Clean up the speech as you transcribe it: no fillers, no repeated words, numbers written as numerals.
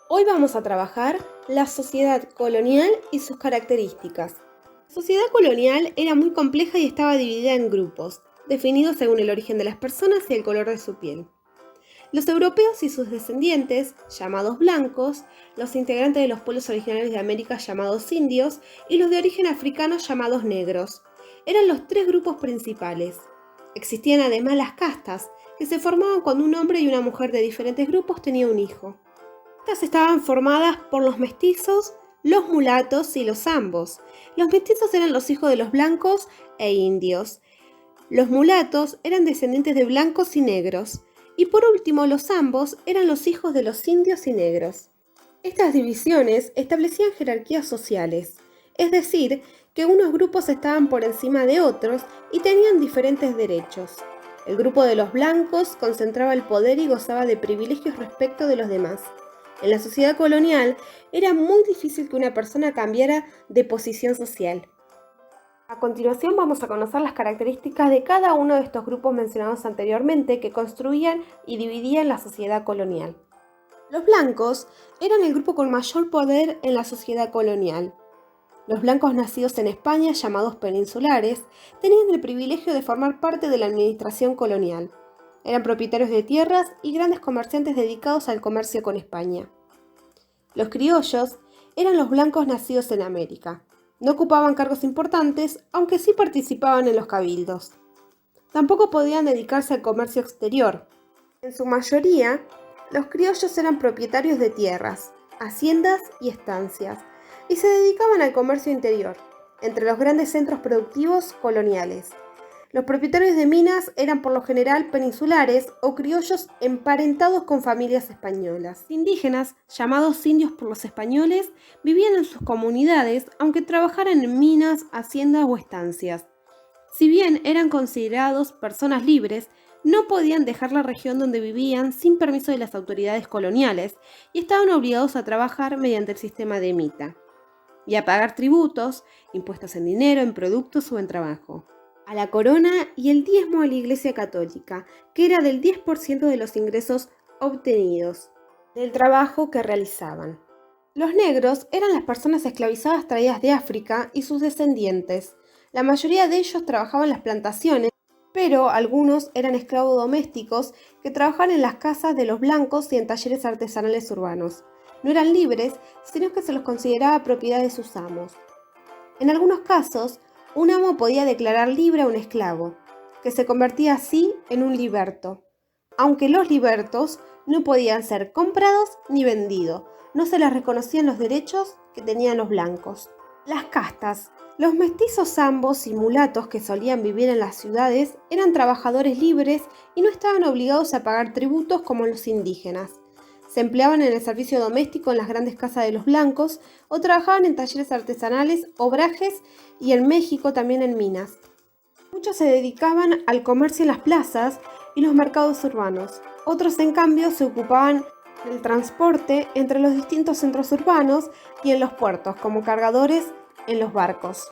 Hoy vamos a trabajar la sociedad colonial y sus características. La sociedad colonial era muy compleja y estaba dividida en grupos, definidos según el origen de las personas y el color de su piel. Los europeos y sus descendientes, llamados blancos, los integrantes de los pueblos originarios de América llamados indios y los de origen africano llamados negros, eran los tres grupos principales. Existían además las castas, que se formaban cuando un hombre y una mujer de diferentes grupos tenían un hijo. Estas estaban formadas por los mestizos, los mulatos y los zambos. Los mestizos eran los hijos de los blancos e indios. Los mulatos eran descendientes de blancos y negros. Y por último, los zambos eran los hijos de los indios y negros. Estas divisiones establecían jerarquías sociales, es decir, que unos grupos estaban por encima de otros y tenían diferentes derechos. El grupo de los blancos concentraba el poder y gozaba de privilegios respecto de los demás. En la sociedad colonial era muy difícil que una persona cambiara de posición social. A continuación vamos a conocer las características de cada uno de estos grupos mencionados anteriormente que construían y dividían la sociedad colonial. Los blancos eran el grupo con mayor poder en la sociedad colonial. Los blancos nacidos en España, llamados peninsulares, tenían el privilegio de formar parte de la administración colonial. Eran propietarios de tierras y grandes comerciantes dedicados al comercio con España. Los criollos eran los blancos nacidos en América. No ocupaban cargos importantes, aunque sí participaban en los cabildos. Tampoco podían dedicarse al comercio exterior. En su mayoría, los criollos eran propietarios de tierras, haciendas y estancias, y se dedicaban al comercio interior, entre los grandes centros productivos coloniales. Los propietarios de minas eran por lo general peninsulares o criollos emparentados con familias españolas. Indígenas, llamados indios por los españoles, vivían en sus comunidades, aunque trabajaran en minas, haciendas o estancias. Si bien eran considerados personas libres, no podían dejar la región donde vivían sin permiso de las autoridades coloniales y estaban obligados a trabajar mediante el sistema de mita y a pagar tributos, impuestos en dinero, en productos o en trabajo, a la corona y el diezmo a la Iglesia Católica, que era del 10% de los ingresos obtenidos del trabajo que realizaban. Los negros eran las personas esclavizadas traídas de África y sus descendientes. La mayoría de ellos trabajaban en las plantaciones, pero algunos eran esclavos domésticos que trabajaban en las casas de los blancos y en talleres artesanales urbanos. No eran libres, sino que se los consideraba propiedad de sus amos. En algunos casos, un amo podía declarar libre a un esclavo, que se convertía así en un liberto. Aunque los libertos no podían ser comprados ni vendidos, no se les reconocían los derechos que tenían los blancos. Las castas. Los mestizos zambos y mulatos que solían vivir en las ciudades eran trabajadores libres y no estaban obligados a pagar tributos como los indígenas. Se empleaban en el servicio doméstico en las grandes casas de los blancos o trabajaban en talleres artesanales, obrajes y en México también en minas. Muchos se dedicaban al comercio en las plazas y los mercados urbanos. Otros, en cambio, se ocupaban del transporte entre los distintos centros urbanos y en los puertos, como cargadores en los barcos.